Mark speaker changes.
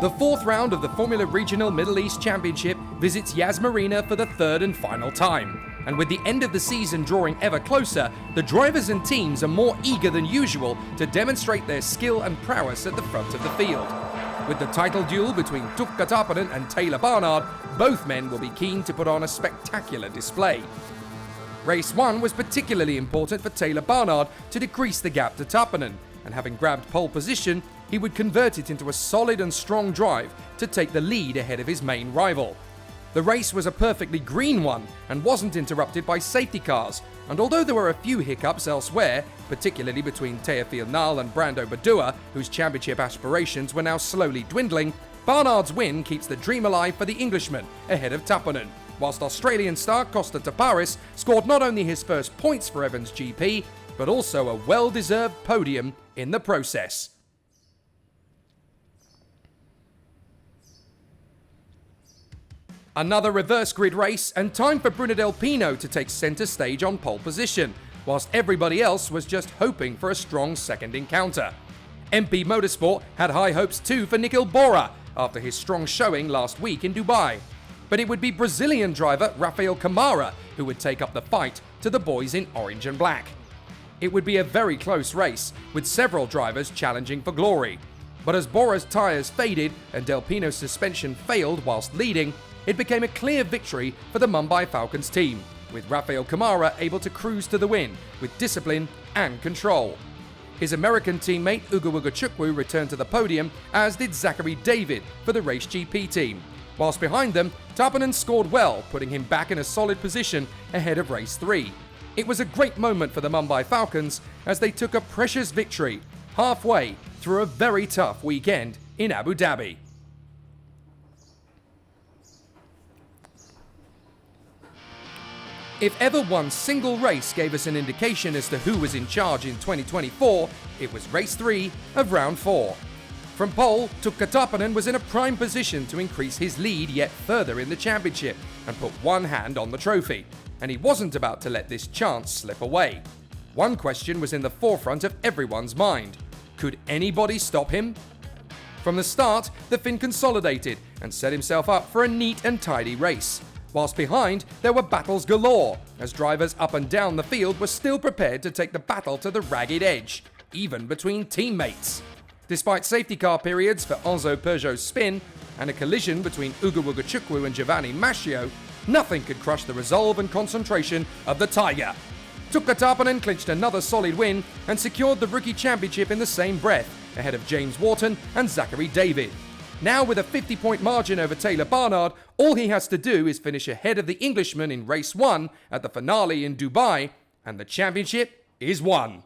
Speaker 1: The fourth round of the Formula Regional Middle East Championship visits Yas Marina for the third and final time. And with the end of the season drawing ever closer, the drivers and teams are more eager than usual to demonstrate their skill and prowess at the front of the field. With the title duel between Tuukka Taponen and Taylor Barnard, both men will be keen to put on a spectacular display. Race 1 was particularly important for Taylor Barnard to decrease the gap to Taponen, and having grabbed pole position, he would convert it into a solid and strong drive to take the lead ahead of his main rival. The race was a perfectly green one and wasn't interrupted by safety cars, and although there were a few hiccups elsewhere, particularly between Teofil Nal and Brando Badua, whose championship aspirations were now slowly dwindling, Barnard's win keeps the dream alive for the Englishman ahead of Taponen, whilst Australian star Costa Taparis scored not only his first points for Evans GP, but also a well-deserved podium in the process. Another reverse grid race, and time for Bruna Del Pino to take centre stage on pole position, whilst everybody else was just hoping for a strong second encounter. MP Motorsport had high hopes too for Nikhil Bora after his strong showing last week in Dubai. But it would be Brazilian driver Rafael Camara who would take up the fight to the boys in orange and black. It would be a very close race, with several drivers challenging for glory. But as Bora's tyres faded and Del Pino's suspension failed whilst leading, it became a clear victory for the Mumbai Falcons team, with Rafael Camara able to cruise to the win with discipline and control. His American teammate Ugo Ugochukwu returned to the podium, as did Zachary David for the Race GP team. Whilst behind them, Taponen scored well, putting him back in a solid position ahead of Race 3. It was a great moment for the Mumbai Falcons as they took a precious victory halfway through a very tough weekend in Abu Dhabi. If ever one single race gave us an indication as to who was in charge in 2024, it was Race 3 of Round 4. From pole, Tuukka Taponen was in a prime position to increase his lead yet further in the championship and put one hand on the trophy, and he wasn't about to let this chance slip away. One question was in the forefront of everyone's mind: could anybody stop him? From the start, the Finn consolidated and set himself up for a neat and tidy race. Whilst behind, there were battles galore, as drivers up and down the field were still prepared to take the battle to the ragged edge, even between teammates. Despite safety car periods for Enzo Peugeot's spin and a collision between Ugo Ugochukwu and Giovanni Mascio, nothing could crush the resolve and concentration of the Tiger. Tuukka Taponen clinched another solid win and secured the Rookie Championship in the same breath, ahead of James Wharton and Zachary David. Now, with a 50-point margin over Taylor Barnard, all he has to do is finish ahead of the Englishman in Race 1 at the finale in Dubai, and the championship is won.